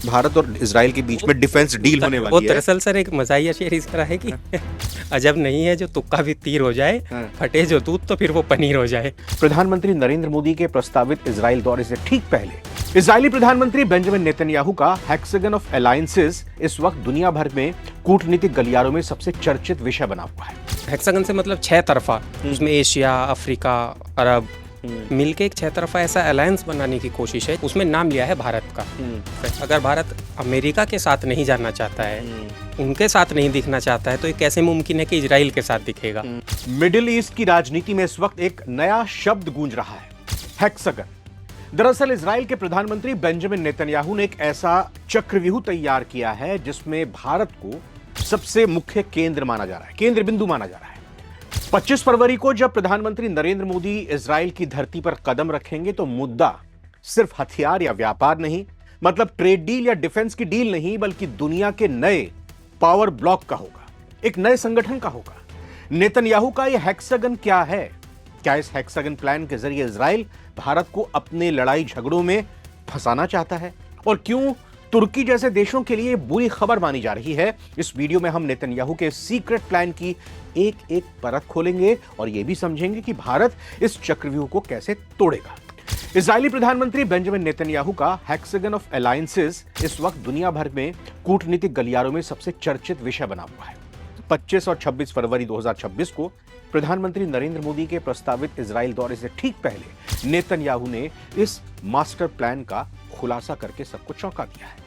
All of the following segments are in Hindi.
भारत और इजराइल के बीच में डिफेंस डील होने वो वाली है। दरअसल सर एक मजाहिया शेर इस तरह है कि अजब नहीं है जो तुक्का भी तीर हो जाए, फटे जो दूध तो फिर वो पनीर हो जाए। प्रधानमंत्री नरेंद्र मोदी के प्रस्तावित इजराइल दौरे से ठीक पहले इजरायली प्रधानमंत्री बेंजामिन नेतन्याहू का हेक्सागन ऑफ अलायंसेस इस वक्त दुनिया भर में कूटनीतिक गलियारों में सबसे चर्चित विषय बना हुआ है। हेक्सागन से मतलब 6 तरफा, उसमें एशिया, अफ्रीका, अरब मिलके एक 6 तरफा ऐसा अलायंस बनाने की कोशिश है। उसमें नाम लिया है भारत का। अगर भारत अमेरिका के साथ नहीं जाना चाहता है, उनके साथ नहीं दिखना चाहता है, तो ये कैसे मुमकिन है कि इजराइल के साथ दिखेगा। मिडिल ईस्ट की राजनीति में इस वक्त एक नया शब्द गूंज रहा है, हेक्सागन। दरअसल इजराइल के प्रधानमंत्री बेंजामिन नेतन्याहू ने एक ऐसा चक्रव्यूह तैयार किया है जिसमें भारत को सबसे मुख्य केंद्र माना जा रहा है, केंद्र बिंदु माना जा रहा है। 25 फरवरी को जब प्रधानमंत्री नरेंद्र मोदी इजराइल की धरती पर कदम रखेंगे तो मुद्दा सिर्फ हथियार या व्यापार नहीं, मतलब ट्रेड डील या डिफेंस की डील नहीं, बल्कि दुनिया के नए पावर ब्लॉक का होगा, एक नए संगठन का होगा। नेतन्याहू का यह हेक्सागन क्या है? क्या इस हेक्सागन प्लान के जरिए इजराइल भारत को अपने लड़ाई झगड़ों में फंसाना चाहता है? और क्यों तुर्की जैसे देशों के लिए बुरी खबर मानी जा रही है? इस वीडियो में हम नेतन्याहू के सीक्रेट प्लान की एक एक परत खोलेंगे और यह भी समझेंगे कि भारत इस चक्रव्यूह को कैसे तोड़ेगा। इजरायली प्रधानमंत्री बेंजामिन नेतन्याहू का हेक्सागन ऑफ अलायंसेस इस वक्त दुनिया भर में कूटनीतिक गलियारों में सबसे चर्चित विषय बना हुआ है। 25 और 26 फरवरी 2026 को प्रधानमंत्री नरेंद्र मोदी के प्रस्तावित इजराइल दौरे से ठीक पहले नेतन्याहू ने इस मास्टर प्लान का खुलासा करके सबको चौंका दिया है।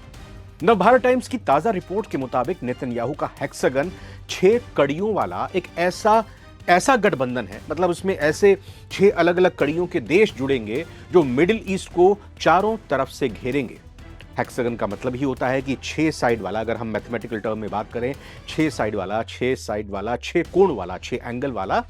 नवभारत टाइम्स की ताजा रिपोर्ट के मुताबिक नेतन्याहू का हेक्सागन 6 कड़ियों वाला एक ऐसा गठबंधन है, मतलब उसमें ऐसे 6 अलग अलग कड़ियों के देश जुड़ेंगे जो मिडिल ईस्ट को चारों तरफ से घेरेंगे। हेक्सागन का मतलब ही होता है कि 6 साइड वाला, अगर हम मैथमेटिकल टर्म में बात करें, 6 साइड वाला, 6 कोण वाला, 6 एंगल वाला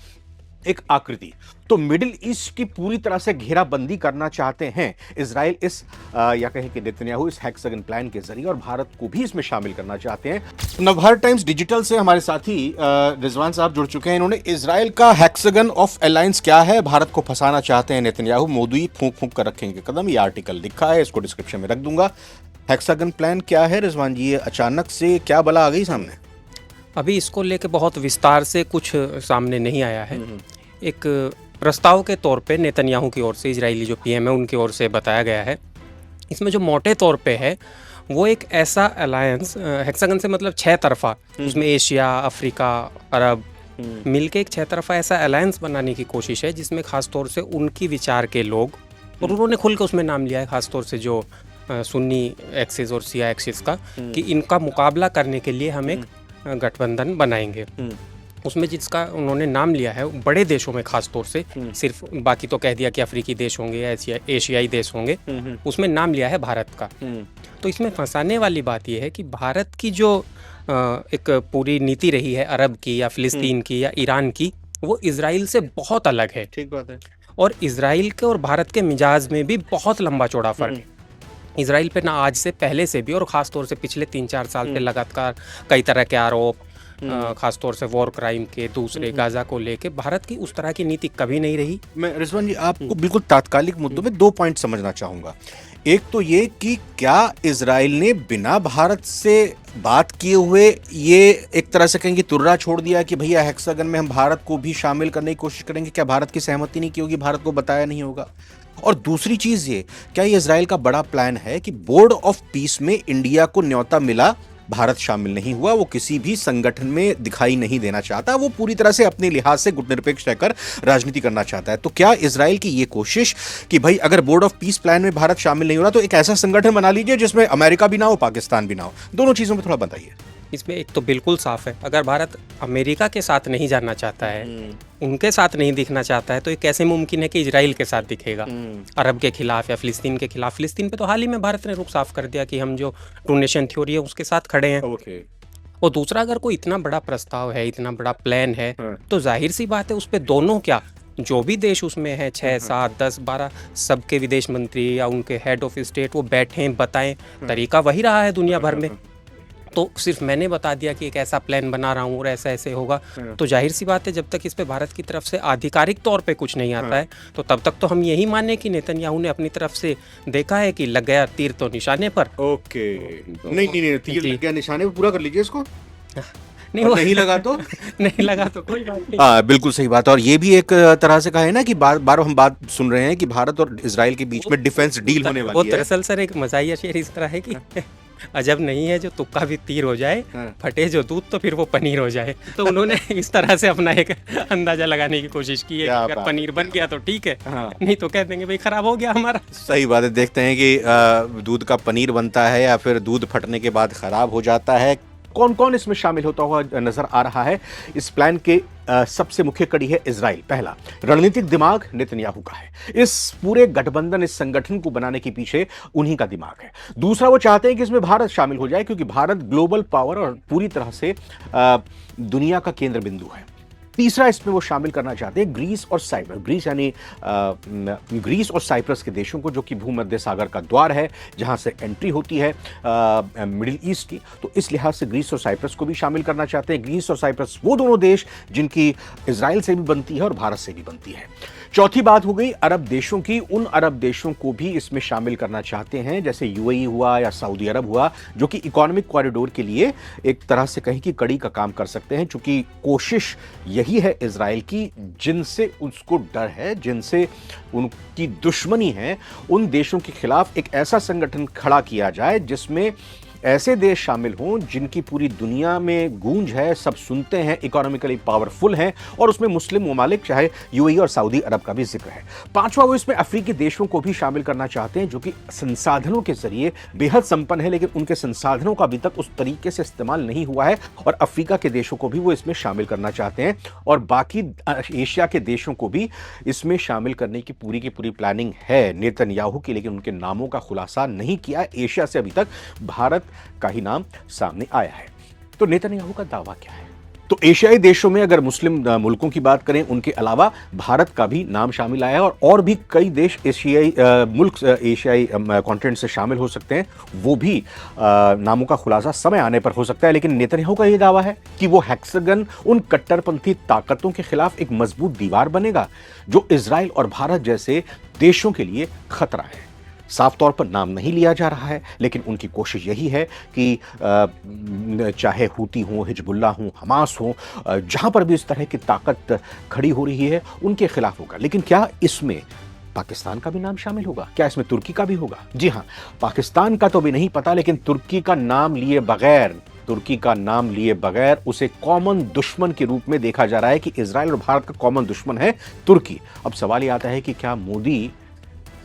एक आकृति। तो मिडिल ईस्ट की पूरी तरह से घेराबंदी करना चाहते हैं इजराइल इस या कहें कि नेतन्याहू इस हेक्सागन प्लान के जरिए, और भारत को भी इसमें शामिल करना चाहते हैं। नवभारत टाइम्स डिजिटल से हमारे साथी रिजवान साहब जुड़ चुके हैं। इन्होंने इजराइल का हेक्सागन ऑफ अलायंस क्या है, भारत को फंसाना चाहते हैं नेतन्याहू, मोदी फूंक फूंक कर रखेंगे कदम, ये आर्टिकल लिखा है, इसको डिस्क्रिप्शन में रख दूंगा। हेक्सागन प्लान क्या है रिजवान जी, ये अचानक से क्या बला आ गई सामने? अभी इसको लेके बहुत विस्तार से कुछ सामने नहीं आया है। एक प्रस्ताव के तौर पे नेतन्याहू की ओर से, इजरायली जो पीएम है उनकी ओर से बताया गया है। इसमें जो मोटे तौर पे है वो एक ऐसा अलायंस, हेक्सागन से मतलब 6 तरफा, उसमें एशिया, अफ्रीका, अरब मिलके एक 6 तरफा ऐसा अलायंस बनाने की कोशिश है जिसमें खास तौर से उनकी विचार के लोग, और उन्होंने खुल के उसमें नाम लिया है खास तौर से जो सुन्नी एक्सिस और शिया एक्सिस का, कि इनका मुकाबला करने के लिए हम एक गठबंधन बनाएंगे। उसमें जिसका उन्होंने नाम लिया है बड़े देशों में खास तौर से, सिर्फ बाकी तो कह दिया कि अफ्रीकी देश होंगे या एशियाई देश होंगे, उसमें नाम लिया है भारत का। तो इसमें फंसाने वाली बात यह है कि भारत की जो एक पूरी नीति रही है अरब की या फिलिस्तीन की या ईरान की, वो इजराइल से बहुत अलग है। ठीक बात है। और इजराइल के और भारत के मिजाज में भी बहुत लंबा चौड़ा फर्क है। इजराइल पे ना आज से पहले से भी और ख़ास तौर से पिछले 3-4 साल पे लगातार कई तरह के आरोप, खास तौर से वॉर क्राइम के, दूसरे गाजा को लेके भारत की उस तरह की नीति कभी नहीं रही। मैं रिजवान जी आपको बिल्कुल तात्कालिक मुद्दों में 2 पॉइंट समझना चाहूंगा। एक तो ये कि क्या इजराइल ने बिना भारत से बात किए हुए ये एक तरह से कहेंगे तुर्रा छोड़ दिया कि भैया हेक्सागन में हम भारत को भी शामिल करने की कोशिश करेंगे? क्या भारत की सहमति नहीं की होगी, भारत को बताया नहीं होगा? और दूसरी चीज ये, क्या ये इजराइल का बड़ा प्लान है कि बोर्ड ऑफ पीस में इंडिया को न्योता मिला, भारत शामिल नहीं हुआ, वो किसी भी संगठन में दिखाई नहीं देना चाहता, वो पूरी तरह से अपने लिहाज से गुटनिरपेक्ष रहकर राजनीति करना चाहता है? तो क्या इजराइल की ये कोशिश कि भाई अगर बोर्ड ऑफ पीस प्लान में भारत शामिल नहीं हो रहा तो एक ऐसा संगठन बना लीजिए जिसमें अमेरिका भी ना हो, पाकिस्तान भी ना हो, दोनों चीजों में थोड़ा बताइए। इसमें एक तो बिल्कुल साफ है, अगर भारत अमेरिका के साथ नहीं जाना चाहता है, उनके साथ नहीं दिखना चाहता है, तो ये कैसे मुमकिन है कि इजराइल के साथ दिखेगा अरब के खिलाफ या फिलिस्तीन के खिलाफ? फिलिस्तीन पे तो हाल ही में भारत ने रुख साफ कर दिया कि हम जो टू नेशन थ्योरी है उसके साथ खड़े हैं। और दूसरा, अगर कोई इतना बड़ा प्रस्ताव है, इतना बड़ा प्लान है, तो जाहिर सी बात है उस पर दोनों क्या, जो भी देश उसमें है 6, 7, 10, 12 सबके विदेश मंत्री या उनके हेड ऑफ स्टेट वो बैठें बताएं, तरीका वही रहा है दुनिया भर में। तो सिर्फ मैंने बता दिया कि एक ऐसा प्लान बना रहा हूँ और ऐसा ऐसे होगा, तो जाहिर सी बात है जब तक इस पे भारत की तरफ से आधिकारिक तौर पे कुछ नहीं आता है तो तब तक तो हम यही माने कि नेतन्याहू ने अपनी तरफ से देखा है कि लग गया तीर तो निशाने पर। ओके, नहीं, तीर लग गया निशाने पे, पूरा कर लीजिए इसको। नहीं, और वो नहीं लगा तो नहीं लगा तो कोई बात नहीं। हाँ, बिल्कुल सही बात है। और ये भी एक तरह से कहा है ना कि बार बार हम बात सुन रहे हैं कि भारत और इजराइल के बीच में डिफेंस डील होने वो वाली है। दरअसल सर एक मजाहिया शेर इस तरह है कि अजब नहीं है जो तुक्का भी तीर हो जाए, फटे जो दूध तो फिर वो पनीर हो जाए। तो उन्होंने इस तरह से अपना एक अंदाजा लगाने की कोशिश की है कि अगर पनीर बन गया तो ठीक है, नहीं तो कह देंगे भाई खराब हो गया हमारा। सही बात है। देखते हैं कि दूध का पनीर बनता है या फिर दूध फटने के बाद खराब हो जाता है। कौन कौन इसमें शामिल होता हुआ नजर आ रहा है? इस प्लान के सबसे मुख्य कड़ी है इजराइल। पहला, रणनीतिक दिमाग नेतन्याहू का है। इस पूरे गठबंधन, इस संगठन को बनाने के पीछे उन्हीं का दिमाग है। दूसरा, वो चाहते हैं कि इसमें भारत शामिल हो जाए क्योंकि भारत ग्लोबल पावर और पूरी तरह से दुनिया का केंद्र बिंदु है। तीसरा, इसमें वो शामिल करना चाहते हैं ग्रीस और साइप्रस। ग्रीस यानी ग्रीस और साइप्रस के देशों को, जो कि भूमध्य सागर का द्वार है जहां से एंट्री होती है मिडिल ईस्ट की। तो इस लिहाज से ग्रीस और साइप्रस को भी शामिल करना चाहते हैं। ग्रीस और साइप्रस वो दोनों देश जिनकी इजराइल से भी बनती है और भारत से भी बनती है। चौथी बात हो गई अरब देशों की। उन अरब देशों को भी इसमें शामिल करना चाहते हैं, जैसे यूएई हुआ या सऊदी अरब हुआ, जो कि इकोनॉमिक कॉरिडोर के लिए एक तरह से कहीं की कड़ी का काम कर सकते हैं। चूंकि कोशिश यही है इजराइल की, जिनसे उसको डर है, जिनसे उनकी दुश्मनी है, उन देशों के खिलाफ एक ऐसा संगठन खड़ा किया जाए जिसमें ऐसे देश शामिल हों जिनकी पूरी दुनिया में गूंज है, सब सुनते हैं, इकोनॉमिकली पावरफुल हैं, और उसमें मुस्लिम ममालिक चाहे यूएई और सऊदी अरब का भी जिक्र है। पांचवा, वो इसमें अफ्रीकी देशों को भी शामिल करना चाहते हैं जो कि संसाधनों के जरिए बेहद संपन्न है, लेकिन उनके संसाधनों का अभी तक उस तरीके से इस्तेमाल नहीं हुआ है, और अफ्रीका के देशों को भी वो इसमें शामिल करना चाहते हैं। और बाकी एशिया के देशों को भी इसमें शामिल करने की पूरी प्लानिंग है नेतन्याहू की, लेकिन उनके नामों का खुलासा नहीं किया। एशिया से अभी तक भारत का ही नाम सामने आया है। तो नेतन्याहू का दावा क्या है? तो एशियाई देशों में अगर मुस्लिम मुल्कों की बात करें, उनके अलावा भारत का भी नाम शामिल आया है, और भी कई देश एशियाई मुल्क एशियाई कॉन्टिनेंट से शामिल हो सकते हैं। वो भी नामों का खुलासा समय आने पर हो सकता है। लेकिन नेतन्याहू का यह दावा है कि वो हेक्सागन उन कट्टरपंथी ताकतों के खिलाफ एक मजबूत दीवार बनेगा जो इजराइल और भारत जैसे देशों के लिए खतरा है। साफ तौर पर नाम नहीं लिया जा रहा है, लेकिन उनकी कोशिश यही है कि चाहे हूती हो, हिजबुल्लाह हो, हमास हो, जहां पर भी इस तरह की ताकत खड़ी हो रही है उनके खिलाफ होगा। लेकिन क्या इसमें पाकिस्तान का भी नाम शामिल होगा? क्या इसमें तुर्की का भी होगा? जी हां, पाकिस्तान का तो भी नहीं पता, लेकिन तुर्की का नाम लिए बगैर उसे कॉमन दुश्मन के रूप में देखा जा रहा है कि इजराइल और भारत का कॉमन दुश्मन है तुर्की। अब सवाल यह आता है कि क्या मोदी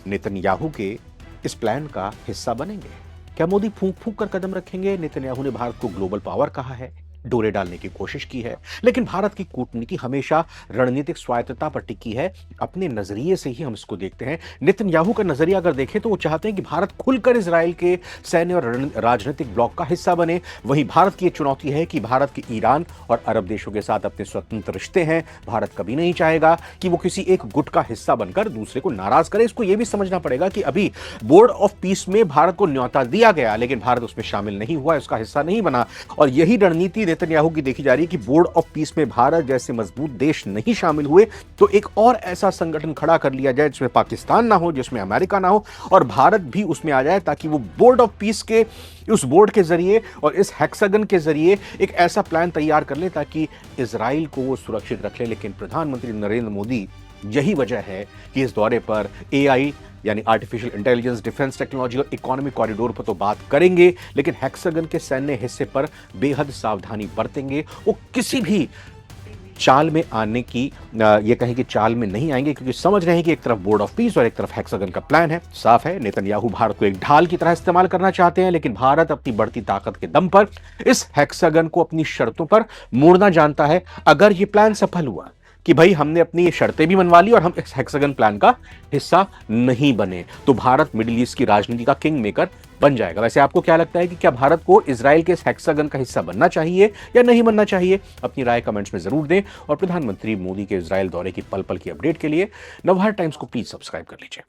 नेतन्याहू के इस प्लान का हिस्सा बनेंगे? क्या मोदी फूंक फूंक कर कदम रखेंगे? नेतन्याहू ने भारत को ग्लोबल पावर कहा है, डोरे डालने की कोशिश की है, लेकिन भारत की कूटनीति हमेशा रणनीतिक स्वायत्तता पर टिकी है। अपने नजरिए से ही हम इसको देखते हैं। नेतन्याहू का नजरिया अगर देखें तो वो चाहते हैं कि भारत खुलकर इजराइल के सैन्य और राजनीतिक ब्लॉक का हिस्सा बने। वहीं भारत की चुनौती है कि भारत के ईरान और अरब देशों के साथ अपने स्वतंत्र रिश्ते हैं। भारत कभी नहीं चाहेगा कि वो किसी एक गुट का हिस्सा बनकर दूसरे को नाराज करे। इसको यह भी समझना पड़ेगा कि अभी बोर्ड ऑफ पीस में भारत को न्योता दिया गया, लेकिन भारत उसमें शामिल नहीं हुआ, उसका हिस्सा नहीं बना। और यही रणनीति नेतन्याहू की देखी जा रही है कि बोर्ड ऑफ पीस में भारत जैसे मजबूत देश नहीं शामिल हुए तो एक और ऐसा संगठन खड़ा कर लिया जाए जिसमें पाकिस्तान ना हो, जिसमें अमेरिका ना हो, और भारत भी उसमें आ जाए, ताकि वो बोर्ड ऑफ पीस के उस बोर्ड के जरिए और इस हेक्सागन के जरिए एक ऐसा प्लान तैयार कर ले ताकि इजराइल को वो सुरक्षित रख ले। लेकिन प्रधानमंत्री नरेंद्र मोदी, यही वजह है कि इस दौरे पर एआई यानी आर्टिफिशियल इंटेलिजेंस, डिफेंस टेक्नोलॉजी और इकोनॉमिक कॉरिडोर पर तो बात करेंगे, लेकिन हेक्सागन के सैन्य हिस्से पर बेहद सावधानी बरतेंगे। वो किसी भी चाल में आने की ये कहें कि चाल में नहीं आएंगे, क्योंकि समझ रहे हैं कि एक तरफ बोर्ड ऑफ पीस और एक तरफ हेक्सागन का प्लान है। साफ है, नेतन्याहू भारत को एक ढाल की तरह इस्तेमाल करना चाहते हैं, लेकिन भारत अपनी बढ़ती ताकत के दम पर इस हेक्सागन को अपनी शर्तों पर मोड़ना जानता है। अगर ये प्लान सफल हुआ कि भाई हमने अपनी शर्तें भी मनवा ली और हम इस हेक्सागन प्लान का हिस्सा नहीं बने, तो भारत मिडिल ईस्ट की राजनीति का किंग मेकर बन जाएगा। वैसे आपको क्या लगता है कि क्या भारत को इजराइल के इस हेक्सागन का हिस्सा बनना चाहिए या नहीं बनना चाहिए? अपनी राय कमेंट्स में जरूर दें, और प्रधानमंत्री मोदी के इजराइल दौरे की पल पल की अपडेट के लिए नवभारत टाइम्स को प्लीज सब्सक्राइब कर लीजिए।